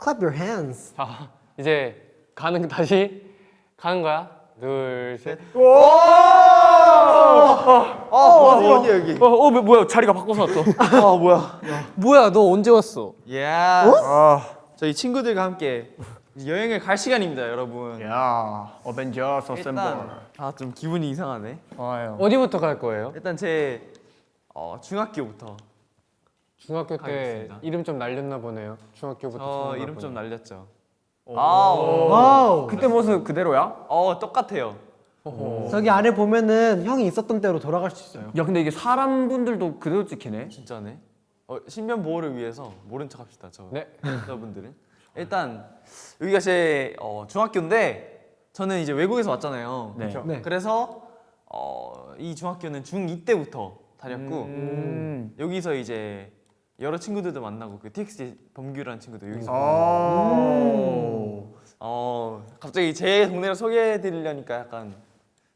Clap your hands. 자, 이제 다시 가는 거야. 둘, 셋. 어디 여기? 뭐야? 자리가 바꿔서 왔어. 뭐야? 뭐야? 너 언제 왔어? 저희 친구들과 함께 여행을 갈 시간입니다, 여러분. 야, 어벤져스 어셈블. 일단 좀 기분이 이상하네. 좋아요. 어디부터 갈 거예요? 일단 제 중학교부터. 중학교 때 가겠습니다. 이름 좀 날렸나 보네요. 중학교부터. 저 처음 이름 좀 가보니. 날렸죠. 와우. 그때 모습 그대로야? 똑같아요. 저기 아래 보면은 형이 있었던 때로 돌아갈 수 있어요. 야, 근데 이게 사람 분들도 그대로 찍히네. 진짜네. 신변 보호를 위해서 모른 척합시다, 네. 저분들은. 일단 여기가 제 중학교인데 저는 이제 외국에서 왔잖아요. 네. 네. 그래서 이 중학교는 중2 때부터 다녔고 여기서 이제 여러 친구들도 만나고 그 TX 범규라는 친구도 여기서 갑자기 제 동네를 소개해 드리려니까 약간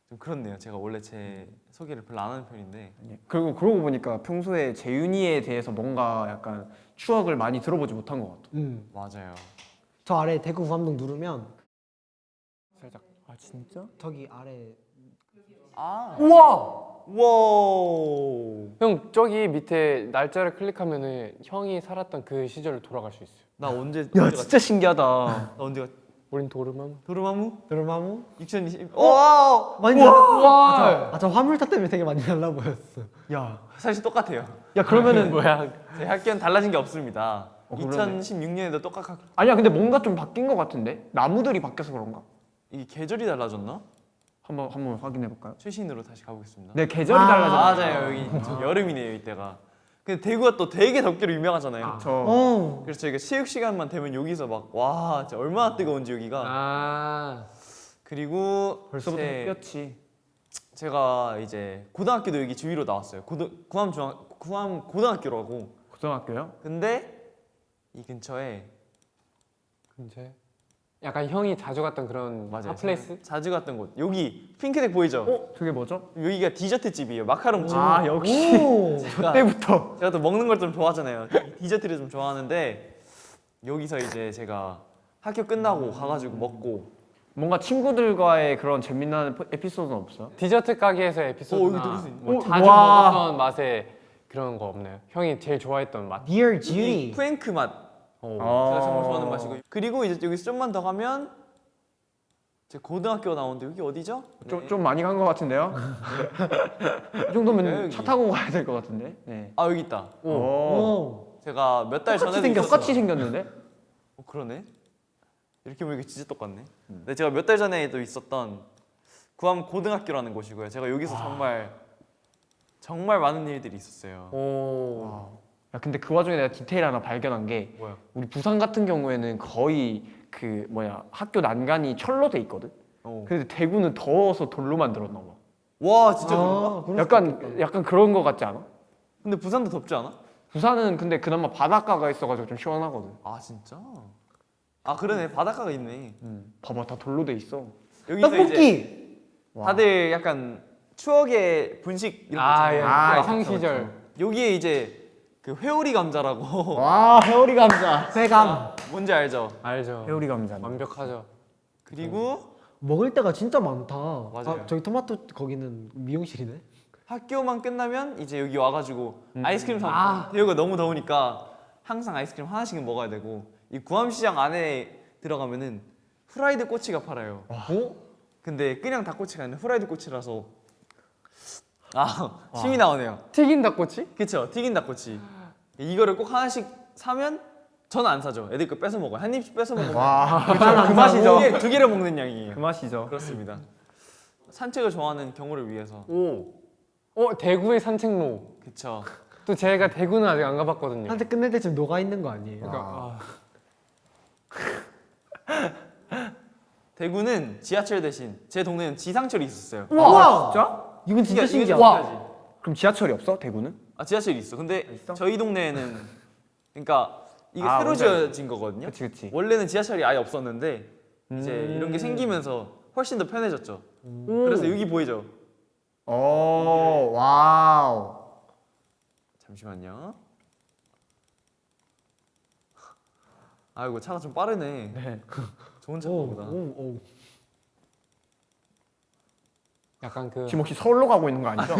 좀 그렇네요. 제가 원래 제 소개를 별로 안 하는 편인데. 그리고 그러고 보니까 평소에 재윤이에 대해서 뭔가 약간 추억을 많이 들어보지 못한 것 같아. 맞아요. 저 아래 대구 구암동 누르면 살짝. 아, 진짜? 저기 아래 우와! 우와. 형 저기 밑에 날짜를 클릭하면은 형이 살았던 그 시절로 돌아갈 수 있어요. 나 언제 야, 진짜 신기하다. 나 언제 갔 우린 도르마무. 도르마무? 도르마무? 2020. 와! 많이 와! 저 화물차 때문에 되게 많이 달라 보였어. 야, 사실 똑같아요. 야 그러면은 뭐야? 제 학교는 달라진 게 없습니다. 그러네. 2016년에도 똑같아. 아니야, 근데 뭔가 좀 바뀐 것 같은데? 나무들이 바뀌어서 그런가? 이 계절이 달라졌나? 한번 확인해 볼까요? 최신으로 다시 가보겠습니다. 네, 계절이 달라졌어. 맞아요. 여기 여름이네요, 이때가. 근데 대구가 또 되게 덥기로 유명하잖아요. 그래서 저희가 체육 시간만 되면 여기서 막 와, 진짜 얼마나 뜨거운지 여기가. 아. 그리고 벌써부터 햇볕이. 제가 이제 고등학교도 여기 주위로 나왔어요. 구암 고등학교라고. 고등학교요? 근데 이 근처에 근처에 약간 형이 자주 갔던 그런 핫플레이스? 자주 갔던 곳. 여기 핑크색 보이죠? 그게 뭐죠? 여기가 디저트 집이에요. 마카롱 집. 아, 역시. 그때부터. 제가 또 먹는 걸 좀 좋아하잖아요. 디저트를 좀 좋아하는데 여기서 이제 제가 학교 끝나고 가가지고 먹고. 뭔가 친구들과의 그런 재미난 에피소드는 없어요? 디저트 가게에서 에피소드나 여기 들을 수 있네. 뭐 자주 와. 먹었던 맛에 그런 거 없나요? 형이 제일 좋아했던 맛. Dear 이 Judy. 프랭크 맛. 제가 아. 정말 좋아하는 맛이고. 그리고 이제 여기서 좀만 더 가면 제 고등학교 나오는데 여기 어디죠? 좀 많이 간 것 같은데요? 이 정도면 여기. 차 타고 가야 될 것 같은데? 네. 아 여기 있다. 오. 제가 몇 달 전에도 생겼어. 똑같이 생겼는데? 그러네. 이렇게 보니까 진짜 똑같네. 네, 제가 몇 달 전에도 있었던 구암 고등학교라는 곳이고요. 제가 여기서 정말 많은 일들이 있었어요. 오. 야, 근데 그 와중에 내가 디테일 하나 발견한 게 뭐야? 우리 부산 같은 경우에는 거의 그 학교 난간이 철로 돼 있거든? 근데 대구는 더워서 돌로 만들었나 봐. 와 진짜 그런가? 그럴 수도 있겠다. 약간 그런 거 같지 않아? 근데 부산도 덥지 않아? 부산은 근데 그나마 바닷가가 있어가지고 좀 시원하거든. 아 진짜? 아 그러네 바닷가가 있네. 봐봐, 다 돌로 돼 있어. 여기서 이제 떡볶이. 다들 약간 추억의 분식 이런 거 아, 있잖아요. 예. 형 시절. 여기에 이제 그 회오리 감자라고 와, 회오리 감자. 회감. 뭔지 알죠? 알죠. 회오리 감자. 완벽하죠. 그리고 먹을 데가 진짜 많다. 맞아요. 저기 토마토 거기는 미용실이네. 학교만 끝나면 이제 여기 와가지고 아이스크림 사. 대구가 너무 더우니까 항상 아이스크림 하나씩은 먹어야 되고 이 구암시장 안에 들어가면은 후라이드 꼬치가 팔아요. 근데 그냥 닭꼬치가 아니라 후라이드 꼬치라서 침이 나오네요. 튀긴 닭꼬치? 그쵸? 튀긴 닭꼬치. 이거를 꼭 하나씩 사면 저는 안 사죠. 애들 거 뺏어 먹어요. 한 입씩 뺏어 먹으면 그 맛이죠. 두 개를 먹는 양이에요. 그 맛이죠. 그렇습니다. 산책을 좋아하는 경우를 위해서. 대구의 산책로. 그쵸? 또 제가 대구는 아직 안 가봤거든요. 한테 끝낼 때쯤 녹아 있는 거 아니에요? 대구는 지하철 대신 제 동네는 지상철이 있었어요. 우와. 진짜? 이건 진짜 이게 신기하다. 신기하지. 그럼 지하철이 없어? 대구는? 지하철이 있어. 근데 있어? 저희 동네에는 그러니까 이게 새로 뭔지 알지. 지어진 거거든요. 그치. 원래는 지하철이 아예 없었는데 이제 이런 게 생기면서 훨씬 더 편해졌죠. 그래서 여기 보이죠? 오, 와우. 잠시만요. 아이고 차가 좀 빠르네. 네. 좋은 차보다. 오. 약간 그 지금 혹시 서울로 가고 있는 거 아니죠?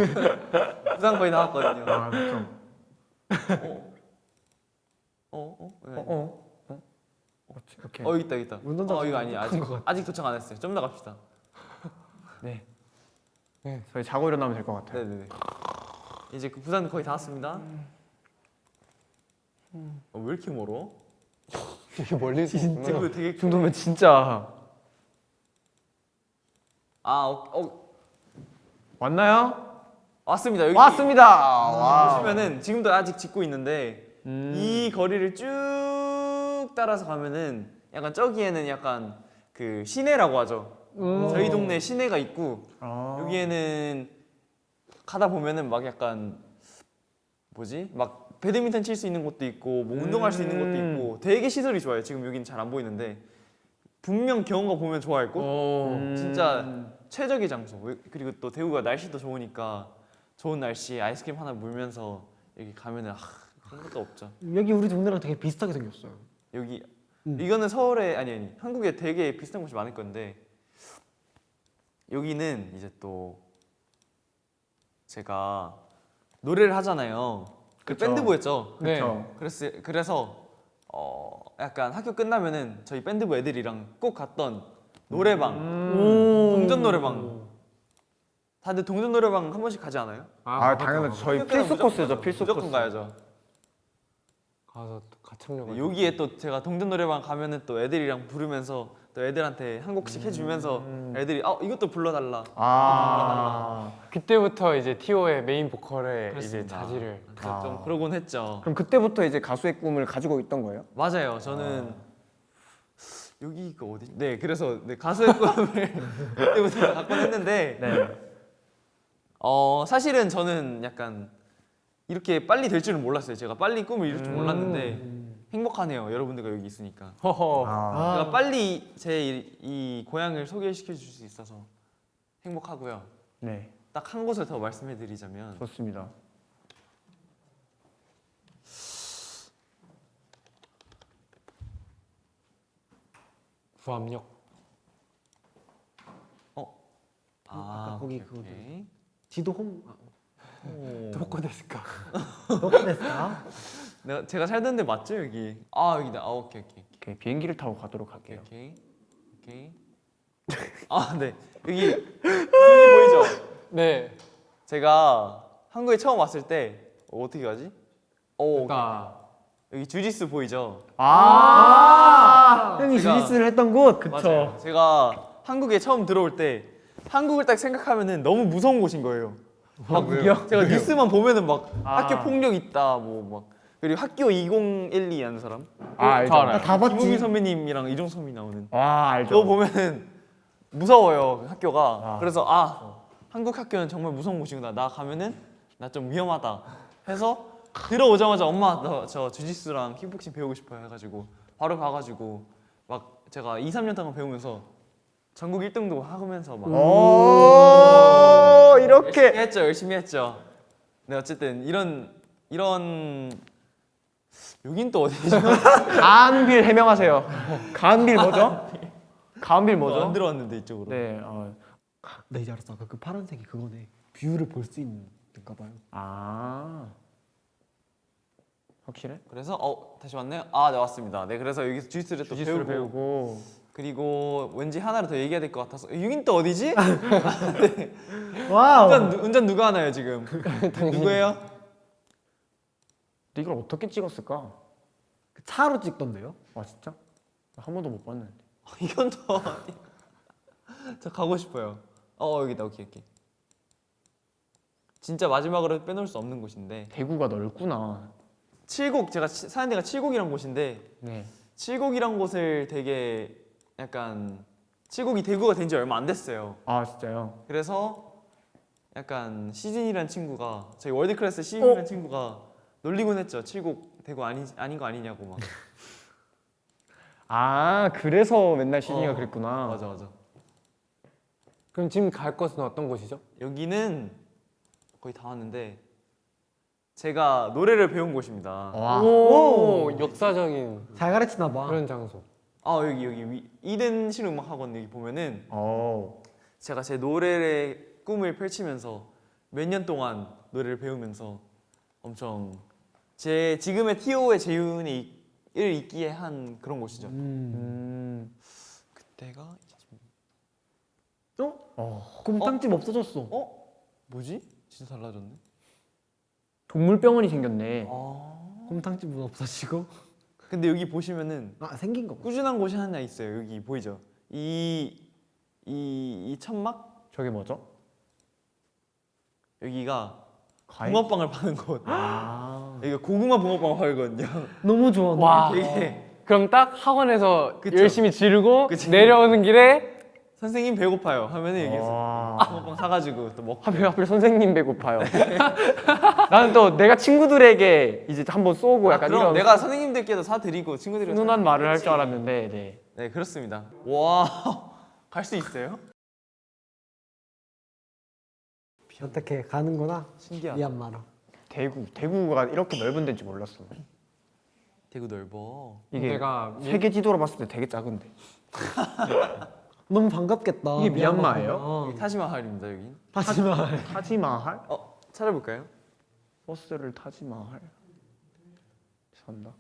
부산 거의 나왔거든요. 아, 그렇죠. 네. 오케이. 여기 있다 여기 있다. 운전자 이거 아니 아직 것 같아. 아직 도착 안 했어요. 좀 더 갑시다. 네. 저희 자고 일어나면 될 것 같아요. 네네네. 이제 그 부산 거의 다 왔습니다. 왜 이렇게 멀어? 되게 멀리서 지금 오구나. 되게 이 정도면 진짜 왔나요? 왔습니다. 여기 왔습니다. 와. 보시면은 지금도 아직 짓고 있는데 음. 이 거리를 쭉 따라서 가면은 약간 저기에는 약간 그 시내라고 하죠. 저희 동네 시내가 있고 아. 여기에는 가다 보면은 막 약간 뭐지? 막 배드민턴 칠 수 있는 곳도 있고 뭐 운동할 수 있는 곳도 있고 되게 시설이 좋아요. 지금 여기는 잘 안 보이는데 분명 경호가 보면 좋아할 곳. 진짜 최적의 장소. 그리고 또 대구가 날씨도 좋으니까 좋은 날씨에 아이스크림 하나 물면서 여기 가면은 그런 것도 없죠. 여기 우리 동네랑 되게 비슷하게 생겼어요. 여기 이거는 서울에 아니 한국에 되게 비슷한 곳이 많을 건데 여기는 이제 또 제가 노래를 하잖아요. 그 그쵸. 밴드부였죠. 네. 그렇죠. 그래서 약간 학교 끝나면은 저희 밴드부 애들이랑 꼭 갔던 노래방, 동전 노래방. 다들 동전 노래방 한 번씩 가지 않아요? 아, 당연하죠. 저희 학교 끝나면 필수 무조건 코스죠. 가죠. 필수 무조건 코스. 가야죠. 가서 또 가창력. 여기에 또 제가 동전 노래방 가면은 또 애들이랑 부르면서 또 애들한테 한 곡씩 해주면서 애들이 이것도 불러달라. 아. 그때부터 이제 티오의 메인 보컬에 그렇습니다. 이제 자질을. 좀 그러곤 했죠. 그럼 그때부터 이제 가수의 꿈을 가지고 있던 거예요? 맞아요. 저는 여기가 어디? 네, 그래서 가수의 꿈을 그때부터 갖곤 했는데 네. 사실은 저는 약간 이렇게 빨리 될 줄은 몰랐어요. 제가 빨리 꿈을 이룰 줄 몰랐는데 행복하네요. 여러분들과 여기 있으니까. 허허. 아. 제가 빨리 제 이 고향을 소개시켜 줄 수 있어서 행복하고요. 네. 딱 한 곳을 더 말씀해 드리자면 좋습니다. 부암역. 아까 거기 그거 오케이. 지도홍 도코 데스까? 도코데스까? 제가 살던 데 맞죠 여기? 여기다. 오케이. 오케이, 비행기를 타고 가도록 할게요. 오케이. 네. 여기 보이죠? 네. 제가 한국에 처음 왔을 때 어떻게 가지? 그러니까 여기 주짓수 보이죠? 형이 제가- 주짓수를 했던 곳. 맞아요. 제가 한국에 처음 들어올 때 한국을 딱 생각하면은 너무 무서운 곳인 거예요. 왜요? 제가 뉴스만 보면은 막 학교 폭력 있다 그리고 학교 2012 하는 사람 알죠. 저 알아요. 다 봤지. 김우빈 선배님이랑 이종섭 선배님 나오는 와, 알죠. 그거 보면은 무서워요 그 학교가. 그래서 한국 학교는 정말 무서운 곳이구나. 나 가면은 나 좀 위험하다 해서 들어오자마자 엄마 저 주짓수랑 킥복싱 배우고 싶어요 해가지고 바로 가가지고 막 제가 2, 3년 동안 배우면서 전국 1등도 하면서 막 오, 이렇게 열심히 했죠. 네 어쨌든 이런 여긴 또 어디죠? 가은빌 해명하세요. 가은빌 뭐죠? 가은빌 뭐죠? 안 들어왔는데 이쪽으로. 네. 네 이제 알았어. 아까 그 파란색이 그거네. 뷰를 볼 수 있는가 봐요. 확실해? 그래서 다시 왔네요. 네 왔습니다. 네 그래서 여기서 주짓수를 또 주짓수를 배우고 배우고. 그리고 왠지 하나를 더 얘기해야 될 것 같아서 여긴 또 어디지? 와우. 운전 누가 하나요 지금? 누구예요? 근데 이걸 어떻게 찍었을까? 그 차로 찍던데요? 아, 진짜? 한 번도 못 봤는데. 이건 또 저 가고 싶어요. 여기다. 오케이. 진짜 마지막으로 빼놓을 수 없는 곳인데 대구가 넓구나. 칠곡 제가 사는 데가 칠곡이란 곳인데 네. 칠곡이란 곳을 되게 약간 칠곡이 대구가 된 지 얼마 안 됐어요. 아, 진짜요? 그래서 약간 시즌이란 친구가 저희 월드클래스 시즌이란 친구가 놀리곤 했죠. 칠곡 대구 아닌 거 아니냐고 막. 아, 그래서 맨날 시즌이가 그랬구나. 맞아. 그럼 지금 갈 곳은 어떤 곳이죠? 여기는 거의 다 왔는데 제가 노래를 배운 곳입니다. 와. 오, 역사적인 잘 가르치나 봐. 그런 장소. 아 여기 이든 실용음악학원 여기 보면은 오. 제가 제 노래의 꿈을 펼치면서 몇 년 동안 노래를 배우면서 엄청 제 지금의 T.O.의 재윤을 있기에 한 그런 곳이죠. 그때가 곰탕집 없어졌어. 뭐지? 진짜 달라졌네. 동물병원이 생겼네. 곰탕집은 없어지고. 근데 여기 보시면은 생긴 거. 꾸준한 곳이 하나 있어요. 여기 보이죠? 이 천막 저게 뭐죠? 여기가 과일? 붕어빵을 파는 곳. 아. 여기가 고구마 붕어빵을 팔거든요. 너무 좋아. 와. 되게 그럼 딱 학원에서 그쵸. 열심히 지르고 그쵸. 내려오는 길에 선생님 배고파요 하면은 여기서 와. 붕어빵 사가지고 또 먹고. 하필 선생님 배고파요. 나는 또 내가 친구들에게 이제 한번 쏘고 약간 그럼 이런 내가 선생님들께도 사드리고 친구들이 훈훈한 말을 할 줄 알았는데, 네. 네 그렇습니다. 와 갈 수 있어요? 어떻게 가는구나. 신기하다. 미얀마로. 대구가 이렇게 넓은 데인지 몰랐어. 되게 넓어. 이게 내가 세계 지도로 봤을 때 되게 작은데. 너무 반갑겠다. 이게 미얀마예요? 미얀마가. 타지마할입니다 여기. 하지만 타지마할? 찾아볼까요? 버스를 타지마할? 산다.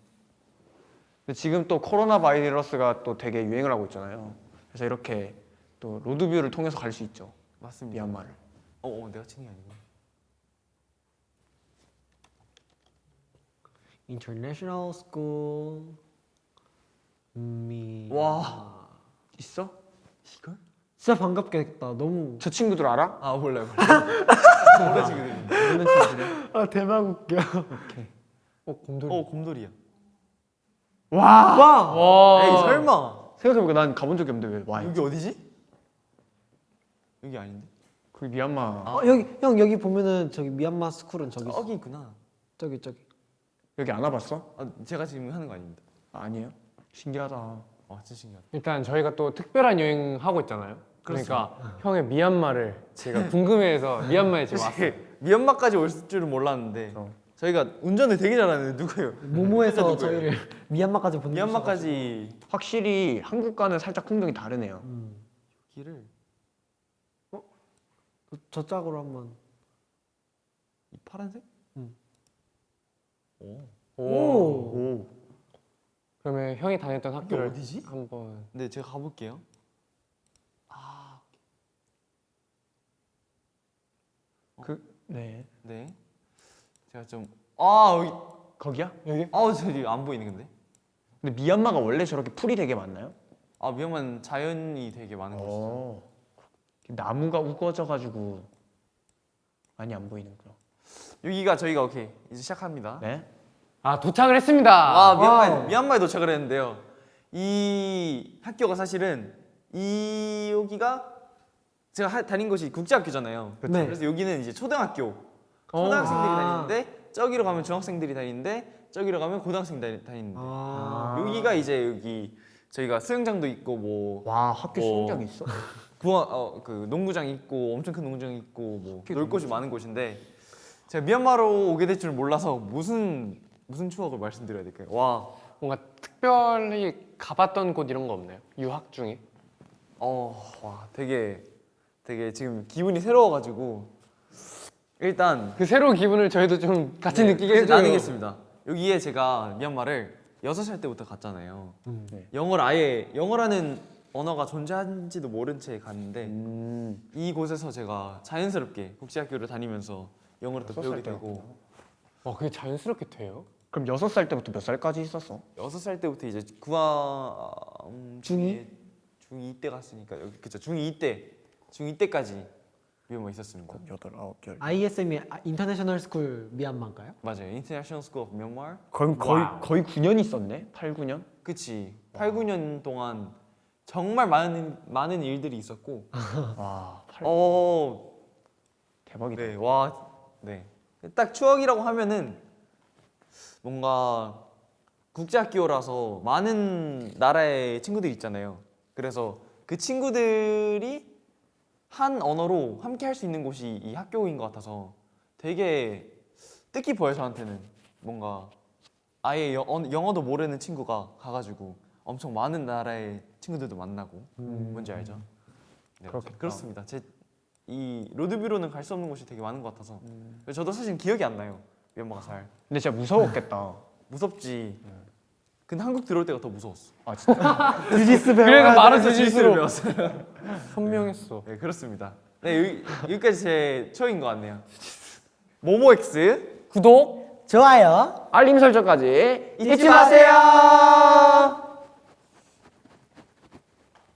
근데 지금 또 코로나 바이러스가 또 되게 유행을 하고 있잖아요. 그래서 이렇게 또 로드뷰를 통해서 갈 수 있죠. 맞습니다. 미얀마를. 내가 치는 게 아니고. International School 미. 와 있어? 이걸? 진짜 반갑겠다. 너무. 저 친구들 알아? 몰라요. 모르는 친구들인데. 모르는 친구들이야? 대박 웃겨. 곰돌이. 곰돌이야. 와! 와. 에이 설마. 생각해보니까 난 가본 적이 없는데 왜 와? 여기 어디지? 여기 아닌데? 그 미얀마. 여기 보면은 저기 미얀마 스쿨은 저기 있어. 저기 있구나. 저기. 여기 안 와봤어? 제가 지금 하는 거 아닙니다. 아니에요. 신기하다. 진짜 신기하다. 일단 저희가 또 특별한 여행 하고 있잖아요. 그러니까 형의 미얀마를 제가 궁금해해서 미얀마에 지금 왔어요. 미얀마까지 올 줄은 몰랐는데 저희가 운전을 되게 잘하는 누구예요? 모모에서 누구예요? 저희를 미얀마까지 보내. 미얀마까지 확실히 한국과는 살짝 풍경이 다르네요. 길을 저 짝으로 한번. 이 파란색? 오. 오. 그러면 형이 다녔던 학교를 어디지? 한번. 네, 제가 가볼게요. 네. 네, 제가 좀 여기 거기야? 여기? 저기 안 보이네 근데. 근데 미얀마가 원래 저렇게 풀이 되게 많나요? 미얀마는 자연이 되게 많은 곳이죠. 어. 나무가 우거져가지고 많이 안 보이는구나. 여기가 저희가 오케이 이제 시작합니다. 네. 도착을 했습니다. 미얀마에 도착을 했는데요. 이 학교가 사실은 여기가 제가 다닌 곳이 국제학교잖아요. 네. 그래서 여기는 이제 초등학교 초등학생들이 다니는데 저기로 가면 중학생들이 다니는데 저기로 가면 고등학생들이 다니는데 여기가 이제 여기 저희가 수영장도 있고 뭐 와 학교 어. 수영장이 있어? 그 농구장 있고 엄청 큰 농구장 있고 뭐 놀 곳이 많은 곳인데 제가 미얀마로 오게 될 줄 몰라서 무슨 추억을 말씀드려야 될까요? 와, 뭔가 특별히 가봤던 곳 이런 거 없나요? 유학 중에? 와, 되게 지금 기분이 새로워가지고 일단 그 새로운 기분을 저희도 좀 같이 느끼게 같이 해줘요. 나누겠습니다. 여기에 제가 미얀마를 6살 때부터 갔잖아요. 네. 영어라는 언어가 존재한지도 모른 채 갔는데 음. 이곳에서 제가 자연스럽게 국제학교를 다니면서 영어를 또 배우게 되고 와, 그게 자연스럽게 돼요? 그럼 6살 때부터 몇 살까지 있었어? 6살 때부터 이제 중2? 중2 때 갔으니까 그쵸 중2 때까지 미얀마 있었습니다. 8, 9, 10. ISM이 인터내셔널 스쿨 미얀마인가요? 맞아요. International School of Myanmar. 거의 9년 있었네? 8, 9년? 그치. 8, 9년 동안 정말 많은 일들이 있었고 와 대박이다. 네, 와, 네. 딱 추억이라고 하면은 뭔가 국제학교라서 많은 나라의 친구들이 있잖아요. 그래서 그 친구들이 한 언어로 함께 할 수 있는 곳이 이 학교인 것 같아서 되게 뜻깊어요 저한테는. 뭔가 아예 영어도 모르는 친구가 가가지고 엄청 많은 나라의 친구들도 만나고 뭔지 알죠? 네, 그렇겠다. 그렇습니다. 이 로드뷰로는 갈 수 없는 곳이 되게 많은 것 같아서 저도 사실 기억이 안 나요. 미얀마가 잘. 근데 진짜 무서웠겠다. 무섭지. 근데 한국 들어올 때가 더 무서웠어. 아 진짜. 주짓수 배워. 그래서 말은 그래서 주짓수로 배웠어요. 현명했어. 네 그렇습니다. 네 여기까지 제 초인 것 같네요. 모모엑스 구독, 좋아요. 알림 설정까지 잊지 마세요.